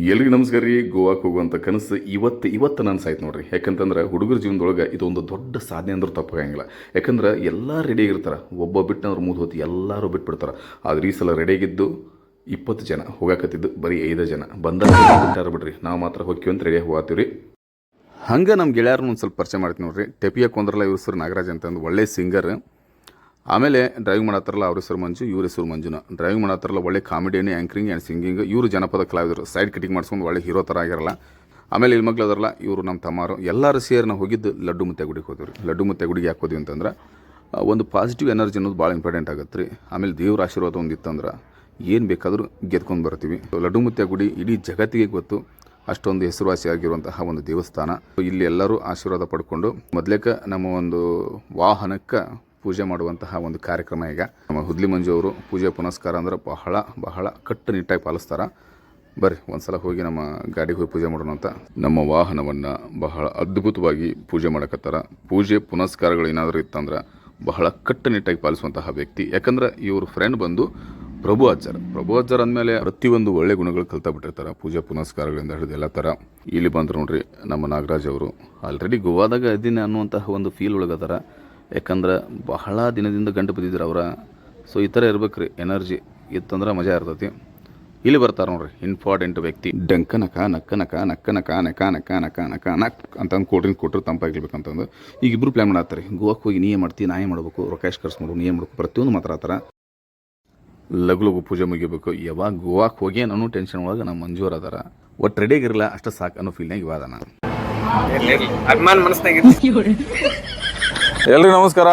ಎಲ್ರಿಗೂ ನಮಸ್ಕಾರ ರೀ. ಗೋವಾಕ್ಕೆ ಹೋಗುವಂಥ ಕನಸು ಇವತ್ತು ನಾನು ಸಾಯ್ತು ನೋಡ್ರಿ. ಯಾಕಂತಂದ್ರೆ ಹುಡುಗರ ಜೀವನದೊಳಗೆ ಇದೊಂದು ದೊಡ್ಡ ಸಾಧನೆ ಅಂದ್ರೆ ತಪ್ಪಾಗಂಗಿಲ್ಲ. ಯಾಕಂದ್ರೆ ಎಲ್ಲ ರೆಡಿಯಾಗಿರ್ತಾರೆ, ಒಬ್ಬ ಬಿಟ್ಟಂದ್ರೆ ಮೂದು ಹೊತ್ತು ಎಲ್ಲರೂ ಬಿಟ್ಬಿಡ್ತಾರೆ. ಆದ್ರೆ ಈ ಸಲ ರೆಡಿಯಾಗಿದ್ದು 20 ಜನ, ಹೋಗಾಕತ್ತಿದ್ದು ಬರೀ 5 ಜನ. ಬಿಟ್ಟಾರ ಬಿಡ್ರಿ, ನಾವು ಮಾತ್ರ ಹೋಗ್ತೀವಿ ಅಂತ ರೆಡಿಯಾಗಿ ಹೋಗ್ತೀವಿ ರೀ. ಹಂಗೆ ನಮ್ಮ ಗೆಳೆಯರನ್ನ ಒಂದು ಸ್ವಲ್ಪ ಪರಿಚಯ ಮಾಡ್ತೀನಿ ನೋಡ್ರಿ. ಟೆಪಿಯಾಕ್ ಕೊಂದ್ರಲ್ಲ, ಇವ್ರ ಹೆಸರು ನಾಗರಾಜ್ ಅಂತಂದು ಒಳ್ಳೆ ಸಿಂಗರ್. ಆಮೇಲೆ ಡ್ರೈವಿಂಗ್ ಮಾಡತ್ತಾರಲ್ಲ, ಅವ್ರ ಹೆಸರು ಮಂಜು, ಇವ್ರ ಹೆಸರು ಮಂಜುನ. ಡ್ರೈವಿಂಗ್ ಮಾಡತ್ತಾರಲ್ಲ, ಒಳ್ಳೆ ಕಾಮಿಡಿಯನ್, ಆ್ಯಂಕರಿಂಗ್ ಆ್ಯಂಡ್ ಸಿಂಗಿಂಗ್. ಇವರು ಜನಪದ ಕಲಾವಿದರು, ಸೈಡ್ ಕಟಿಂಗ್ ಮಾಡ್ಸ್ಕೊಂಡು ಒಳ್ಳೆ ಹೀರೋ ಥರ ಆಗಿರಲ್ಲ. ಆಮೇಲೆ ಇಲ್ಲಿ ಮಕ್ಳು ಅದರಲ್ಲ, ಇವರು ನಮ್ಮ ತಮ್ಮಾರು. ಎಲ್ಲರೂ ಸೇರಿ ನಾವು ಹೋಗಿದ್ದು ಲಡ್ಡು ಮುತ್ತೆಗುಡಿಗೆ ಹೋದ್ವಿ. ಲಡ್ಡು ಮುತ್ತೆಗುಡಿಗೆ ಯಾಕೆ ಹೋದ್ವಿ ಅಂತಂದ್ರೆ ಒಂದು ಪಾಸಿಟಿವ್ ಎನರ್ಜಿ ಅನ್ನೋದು ಭಾಳ ಇಂಪಾರ್ಟೆಂಟ್ ಆಗುತ್ತೆ ರೀ. ಆಮೇಲೆ ದೇವ್ರ ಆಶೀರ್ವಾದ ಒಂದು ಇತ್ತಂದ್ರೆ ಏನು ಬೇಕಾದರೂ ಗೆದ್ಕೊಂಡು ಬರ್ತೀವಿ. ಲಡ್ಡು ಮುತ್ತೆಗುಡಿ ಇಡೀ ಜಗತ್ತಿಗೆ ಗೊತ್ತು, ಅಷ್ಟೊಂದು ಹೆಸರುವಾಸಿಯಾಗಿರುವಂತಹ ಒಂದು ದೇವಸ್ಥಾನ. ಇಲ್ಲಿ ಎಲ್ಲರೂ ಆಶೀರ್ವಾದ ಪಡ್ಕೊಂಡು ಮೊದಲೇಕ ನಮ್ಮ ಒಂದು ವಾಹನಕ್ಕೆ ಪೂಜೆ ಮಾಡುವಂತಹ ಒಂದು ಕಾರ್ಯಕ್ರಮ. ಈಗ ನಮ್ಮ ಹುದ್ಲಿ ಮಂಜು ಅವರು ಪೂಜೆ ಪುನಸ್ಕಾರ ಅಂದ್ರೆ ಬಹಳ ಕಟ್ಟುನಿಟ್ಟಾಗಿ ಪಾಲಿಸ್ತಾರೆ. ಬರ್ರಿ ಒಂದ್ಸಲ ಹೋಗಿ ನಮ್ಮ ಗಾಡಿಗೆ ಹೋಗಿ ಪೂಜೆ ಮಾಡೋಣ ಅಂತ. ನಮ್ಮ ವಾಹನವನ್ನು ಬಹಳ ಅದ್ಭುತವಾಗಿ ಪೂಜೆ ಮಾಡಕತ್ತಾರ. ಪೂಜೆ ಪುನಸ್ಕಾರಗಳು ಏನಾದರೂ ಇತ್ತಂದ್ರೆ ಬಹಳ ಕಟ್ಟುನಿಟ್ಟಾಗಿ ಪಾಲಿಸುವಂತಹ ವ್ಯಕ್ತಿ. ಯಾಕಂದ್ರೆ ಇವ್ರ ಫ್ರೆಂಡ್ ಬಂದು ಪ್ರಭು ಅಜ್ಜರ್ ಅಂದಮೇಲೆ ಪ್ರತಿಯೊಂದು ಒಳ್ಳೆ ಗುಣಗಳು ಕಲ್ತಾ ಬಿಟ್ಟಿರ್ತಾರೆ, ಪೂಜೆ ಪುನಸ್ಕಾರಗಳಿಂದ ಹಿಡಿದು ಎಲ್ಲ ಥರ. ಇಲ್ಲಿ ಬಂದ್ರು ನೋಡ್ರಿ ನಮ್ಮ ನಾಗರಾಜ್ ಅವರು. ಆಲ್ರೆಡಿ ಗೋವಾದಾಗ ಇದ್ದೀನಿ ಅನ್ನುವಂತಹ ಒಂದು ಫೀಲ್ ಒಳಗದಾರ. ಯಾಕಂದ್ರೆ ಬಹಳ ದಿನದಿಂದ ಗಂಟು ಬಿದ್ದಿದ್ರು ಅವರ. ಸೊ ಈ ಥರ ಇರ್ಬೇಕು ರೀ, ಎನರ್ಜಿ ಇತ್ತಂದ್ರೆ ಮಜಾ ಇರ್ತೈತಿ. ಇಲ್ಲಿ ಬರ್ತಾರೆ ನೋಡ್ರಿ ಇಂಪಾರ್ಟೆಂಟ್ ವ್ಯಕ್ತಿ. ಡಂಕನಕ ನಕ್ಕನಕ ನಕ್ಕನಕ ನಕ ನಕ ನಕ ನಕ ನಕ್ ಅಂತಂದು ಕೂಲ್ ಡ್ರಿಂಕ್ ಕೊಟ್ಟರು ತಂಪಾಗಿರ್ಬೇಕಂತಂದು ಈಗ ಇಬ್ಬರು ಪ್ಲ್ಯಾನ್ ಮಾಡತ್ತಾರೆ. ಗೋವಾಕ್ಕೆ ಹೋಗಿ ನೀ ಮಾಡ್ತೀವಿ, ನಾ ಏನು ಮಾಡಬೇಕು, ರೊಕ್ಕ ಖರ್ಚು ಮಾಡು, ನೀ ಏನು ಮಾಡಬೇಕು, ಪ್ರತಿಯೊಂದು ಮಾತಾಡ್ತಾರೆ. ಲಘು ಪೂಜೆ ಮುಗಿಬೇಕು. ಯಾವಾಗ ಗೋವಾಕ್ಕೆ ಹೋಗಿ ನಾನು ಟೆನ್ಷನ್ ಒಳಗೆ ನಮ್ಮ ಮಂಜೂರು ಅದಾರ. ಒಟ್ಟು ರೆಡಿಯಾಗಿರಲ್ಲ ಅಷ್ಟು ಸಾಕು ಅನ್ನೋ ಫೀಲ್ನಾಗ ಇವಾದ ನಾನು ಅಭಿಮಾನ ಮನಸ್ನಾಗ. ಎಲ್ರಿಗೂ ನಮಸ್ಕಾರ.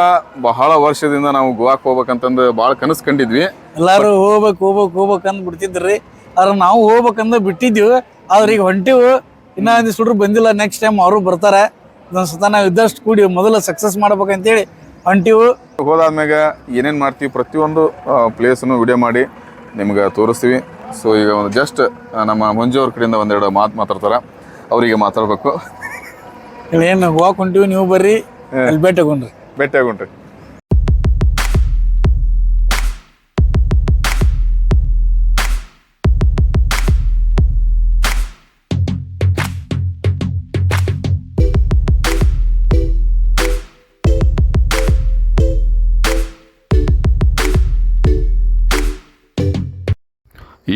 ಬಹಳ ವರ್ಷದಿಂದ ನಾವು ಗೋವಾಕ್ಕೆ ಹೋಗ್ಬೇಕಂತಂದು ಭಾಳ ಕನಸು ಕಂಡಿದ್ವಿ. ಎಲ್ಲಾರು ಹೋಗ್ಬೇಕು ಅಂದ್ ಬಿಡ್ತಿದ್ರಿ. ಆದ್ರೆ ನಾವು ಹೋಗ್ಬೇಕಂದ ಬಿಟ್ಟಿದ್ವಿ. ಆದ್ರೆ ಈಗ ಹೊಂಟಿವು, ಇನ್ನ ಒಂದಿಷ್ಟು ಹುಡುಗರು ಬಂದಿಲ್ಲ. ನೆಕ್ಸ್ಟ್ ಟೈಮ್ ಅವರು ಬರ್ತಾರೆ. ಇದೊಂದ್ಸತ ನಾವು ಇದ್ದಷ್ಟು ಕೂಡಿ ಮೊದಲು ಸಕ್ಸಸ್ ಮಾಡ್ಬೇಕಂತೇಳಿ ಹೊಂಟಿವು. ಹೋದಾದ್ಮ್ಯಾಗ ಏನೇನು ಮಾಡ್ತೀವಿ ಪ್ರತಿಯೊಂದು ಪ್ಲೇಸನ್ನು ವಿಡಿಯೋ ಮಾಡಿ ನಿಮ್ಗೆ ತೋರಿಸ್ತೀವಿ. ಸೊ ಈಗ ಒಂದು ಜಸ್ಟ್ ನಮ್ಮ ಮಂಜು ಅವ್ರ ಕಡೆಯಿಂದ ಒಂದೆರಡು ಮಾತಾಡ್ತಾರೆ, ಅವರಿಗೆ ಮಾತಾಡಬೇಕು. ಏನು ಗೋವಾಕ್ ಹೊಂಟಿವಿ, ನೀವು ಬರ್ರಿ, ಅಲ್ಲಿ ಭೇಟಿ ಆಗೋಣ್ರಿ.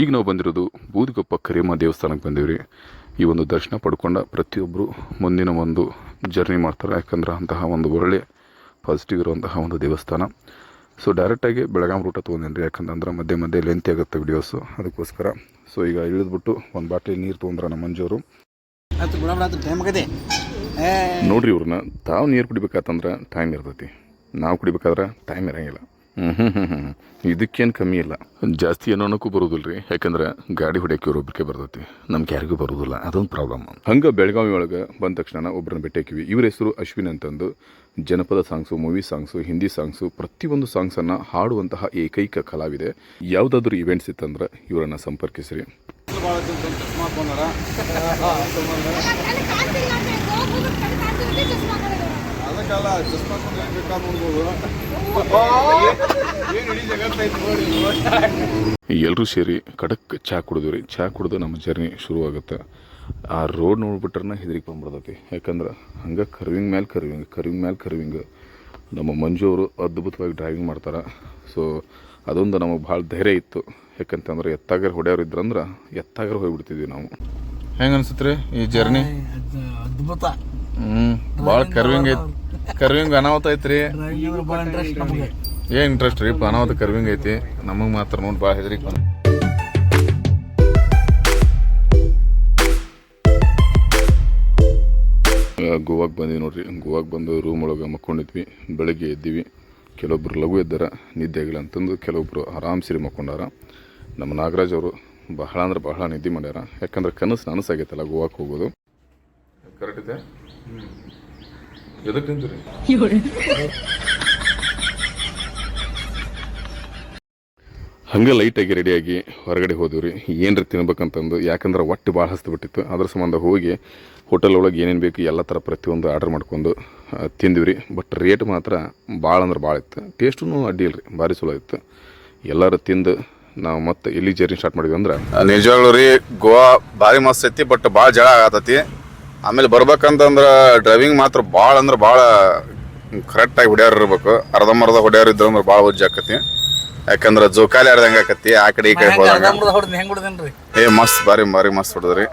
ಈಗ ನಾವು ಬಂದಿರೋದು ಬೂದಿಗೊಪ್ಪ ಕರಿಯಮ್ಮ ದೇವಸ್ಥಾನಕ್ಕೆ ಬಂದೀವ್ರಿ. ಈ ಒಂದು ದರ್ಶನ ಪಡ್ಕೊಂಡ ಪ್ರತಿಯೊಬ್ಬರು ಮುಂದಿನ ಒಂದು ಜರ್ನಿ ಮಾಡ್ತಾರೆ. ಯಾಕಂದ್ರೆ ಅಂತಹ ಒಂದು ಒಳ್ಳೆ ಪಾಸಿಟಿವ್ ಇರುವಂತಹ ಒಂದು ದೇವಸ್ಥಾನ. ಸೊ ಡೈರೆಕ್ಟಾಗಿ ಬೆಳಗಾಂ ರೂಟ ತೊಗೊಂಡೇನ್ರಿ. ಯಾಕಂತಂದ್ರೆ ಮಧ್ಯೆ ಲೆಂತ್ ಆಗುತ್ತೆ ವಿಡಿಯೋಸು, ಅದಕ್ಕೋಸ್ಕರ. ಸೊ ಈಗ ಇಳಿದ್ಬಿಟ್ಟು ಒಂದು ಬಾಟ್ಲಿ ನೀರು ತೊಗೊಂಡ್ರೆ ನಮ್ಮ ಮಂಜೂರು. ನೋಡ್ರಿ, ಇವ್ರನ್ನ ತಾವು ನೀರು ಕುಡಿಬೇಕಾತಂದ್ರೆ ಟೈಮ್ ಇರ್ತೈತಿ, ನಾವು ಕುಡಿಬೇಕಾದ್ರೆ ಟೈಮ್ ಇರೋಂಗಿಲ್ಲ. ಇದಕ್ಕೇನು ಕಮ್ಮಿ ಇಲ್ಲ. ಜಾಸ್ತಿ ಏನೋನಕ್ಕೂ ಬರೋದಿಲ್ಲ ರೀ. ಯಾಕಂದ್ರೆ ಗಾಡಿ ಹೊಡ್ಯಕ್ಕೆ ಇವ್ರೊಬ್ಬರಿಗೆ ಬರ್ತೈತಿ, ನಮ್ಗೆ ಯಾರಿಗೂ ಬರೋದಿಲ್ಲ, ಅದೊಂದು ಪ್ರಾಬ್ಲಮ್. ಹಂಗೆ ಬೆಳಗಾವಿ ಒಳಗೆ ಬಂದ ತಕ್ಷಣ ಒಬ್ಬರನ್ನ ಭೇಟಿ ಹಾಕಿವಿ. ಇವ್ರ ಹೆಸರು ಅಶ್ವಿನ್ ಅಂತಂದು. ಜನಪದ songs, movie songs, Hindi songs, ಪ್ರತಿಯೊಂದು ಸಾಂಗ್ಸನ್ನು ಹಾಡುವಂತಹ ಏಕೈಕ ಕಲಾವಿದೆ. ಯಾವುದಾದ್ರೂ ಇವೆಂಟ್ಸ್ ಇತ್ತಂದ್ರೆ ಇವರನ್ನು ಸಂಪರ್ಕಿಸ್ರಿ. ಎಲ್ಲರೂ ಸೇರಿ ಕಡಕ್ ಚಹಾ ಕುಡಿದ್ವಿ. ಚಹಾ ಕುಡಿದು ನಮ್ಮ ಜರ್ನಿ ಶುರುವಾಗುತ್ತೆ. ಆ ರೋಡ್ ನೋಡ್ಬಿಟ್ರೆ ಹೆದರಿಕೆ ಬಂದ್ಬಿಡ್ತೈತಿ. ಯಾಕಂದ್ರೆ ಹಂಗೆ ಕರ್ವಿಂಗ್ ಮೇಲೆ ಕರ್ವಿಂಗ್. ನಮ್ಮ ಮಂಜು ಅವರು ಅದ್ಭುತವಾಗಿ ಡ್ರೈವಿಂಗ್ ಮಾಡ್ತಾರೆ. ಸೊ ಅದೊಂದು ನಮಗೆ ಭಾಳ ಧೈರ್ಯ ಇತ್ತು. ಯಾಕಂತಂದ್ರೆ ಎತ್ತಾಗರ ಹೊಡೆಯೋರು ಇದ್ರಂದ್ರೆ ಎತ್ತಾಗರ ಹೋಗ್ಬಿಡ್ತಿದ್ವಿ ನಾವು. ಹೆಂಗೆ ಅನ್ಸುತ್ತೆ ರೀ ಈ ಜರ್ನಿ? ಅದ್ಭುತ. ಭಾಳ ಕರ್ವಿಂಗ್ ಐತಿ. ಕರ್ವಿಂಗ್ ಅನಾಹುತ ಐತ್ರಿ. ಏನ್ ಇಂಟ್ರೆಸ್ಟ್ ರೀ? ಅನಾಹುತ ಕರ್ವಿಂಗ್ ಐತಿ. ನಮಗೆ ಮಾತ್ರ ನೋಡಿ ಭಾಳ ಹೆದರಿಕೆ ಬಂದ. ಗೋವಾಕ್ಕೆ ಬಂದ್ವಿ ನೋಡ್ರಿ. ಗೋವಾಕ್ಕೆ ಬಂದು ರೂಮ್ ಒಳಗೆ ಮಕ್ಕೊಂಡಿದ್ವಿ. ಬೆಳಗ್ಗೆ ಎದ್ದೀವಿ. ಕೆಲವೊಬ್ರು ಲಘು ಎದ್ದಾರ, ನಿದ್ದೆ ಆಗಿಲ್ಲ ಅಂತಂದು. ಕೆಲವೊಬ್ರು ಆರಾಮ್ಸಿರಿ ಮಕ್ಕೊಂಡಾರ. ನಮ್ಮ ನಾಗರಾಜ್ ಅವರು ಬಹಳ ನಿದ್ದೆ ಮಾಡ್ಯಾರ. ಯಾಕಂದ್ರೆ ಕನಸು ನನಸಾಗೈತಲ್ಲ ಗೋವಾಕ್ಕೆ ಹೋಗೋದು. ಕರೆಕ್ಟ್ ಇದೆ. ಎದಕ್ಕೆ ನಿಂತೀರಿ? ಹಂಗೆ ಲೈಟಾಗಿ ರೆಡಿಯಾಗಿ ಹೊರಗಡೆ ಹೋದ್ವಿ. ಏನ್ರಿ ತಿನ್ಬೇಕಂತಂದು. ಯಾಕಂದ್ರೆ ಹೊಟ್ಟೆ ಭಾಳ ಹಸ್ದುಬಿಟ್ಟಿತ್ತು. ಅದ್ರ ಸಂಬಂಧ ಹೋಗಿ ಹೋಟೆಲ್ ಒಳಗೆ ಏನೇನು ಬೇಕು ಎಲ್ಲ ಥರ ಪ್ರತಿಯೊಂದು ಆರ್ಡರ್ ಮಾಡ್ಕೊಂಡು ತಿಂದಿವಿ. ಬಟ್ ರೇಟ್ ಮಾತ್ರ ಭಾಳ ಅಂದ್ರೆ ಭಾಳ ಇತ್ತು. ಟೇಸ್ಟೂ ಅಡ್ಡಿ ಇಲ್ರಿ, ಭಾರಿ ಚಲೋ ಇತ್ತು. ಎಲ್ಲರೂ ತಿಂದು ನಾವು ಮತ್ತೆ ಎಲ್ಲಿ ಜರ್ನಿ ಸ್ಟಾರ್ಟ್ ಮಾಡಿದ್ವಿ ಅಂದ್ರೆ ನಿಜವಾಗ್ಲೂ ರೀ ಗೋವಾ ಭಾರಿ ಮಸ್ತ್ ಐತಿ ಬಟ್ ಭಾಳ ಜಳ ಆಗತೈತಿ. ಆಮೇಲೆ ಬರ್ಬೇಕಂತಂದ್ರೆ ಡ್ರೈವಿಂಗ್ ಮಾತ್ರ ಭಾಳ ಅಂದ್ರೆ ಭಾಳ ಕರೆಕ್ಟಾಗಿ ಹೊಡ್ಯಾರ ಇರ್ಬೇಕು. ಅರ್ಧಂಬರ್ಧ ಹೊಡ್ಯಾರ ಇದ್ರು ಅಂದ್ರೆ ಭಾಳ ವಜ್ಜ ಆಕತಿ. ಯಾಕಂದ್ರೆ ಜೋಕಾಲಿ ಆಡ್ದಂಗೆ ಆಕತಿ ಆ ಕಡೆ ಈ ಕಡೆ ಹೋದಂಗ. ಹೆಂಗ್ ಹೊಡ್ದೇನ್ರಿ? ಮಸ್ತ್ ಭಾರಿ ಮಸ್ತ್ ಹೊಡೆದ್ರಿ.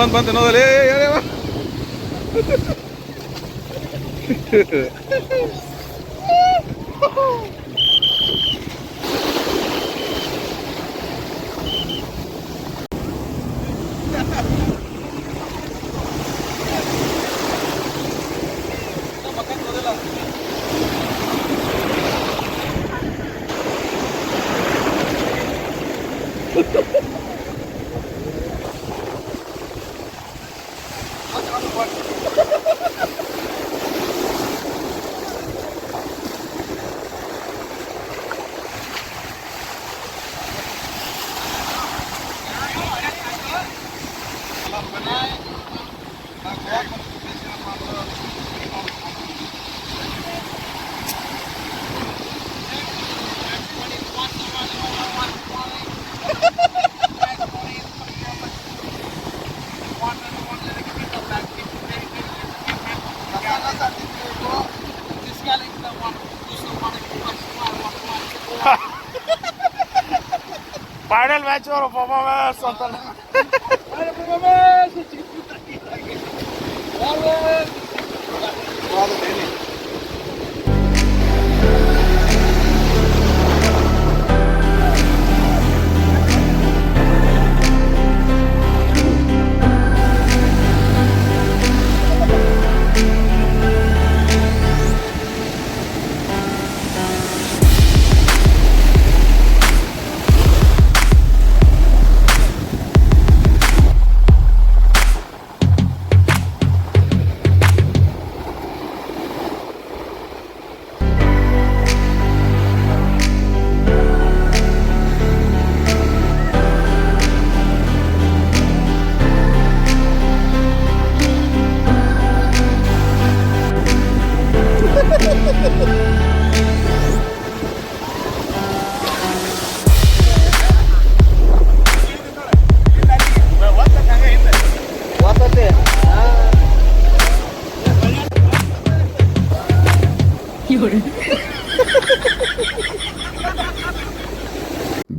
ಬಂದ್ ಅನ್ನೋದಲ್ಲ Final match or performance something.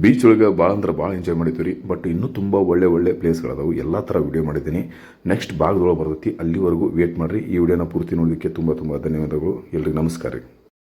Beach ಒಳಗೆ ಭಾಳ ಅಂದ್ರೆ ಭಾಳ ಎಂಜಾಯ್ ಮಾಡಿದ್ವಿ ರೀ. ಬಟ್ ಇನ್ನೂ ತುಂಬ ಒಳ್ಳೆ ಪ್ಲೇಸ್ಗಳದಾವು. ಎಲ್ಲ ಥರ ವಿಡಿಯೋ ಮಾಡಿದ್ದೀನಿ. ನೆಕ್ಸ್ಟ್ ಭಾಗದೊಳಗೆ ಬರ್ತೈತಿ. ಅಲ್ಲಿವರೆಗೂ ವೇಟ್ ಮಾಡಿರಿ. ಈ ವಿಡಿಯೋನ ಪೂರ್ತಿ ನೋಡೋದಕ್ಕೆ ತುಂಬ ಧನ್ಯವಾದಗಳು. ಎಲ್ರಿಗೂ ನಮಸ್ಕಾರ ರೀ.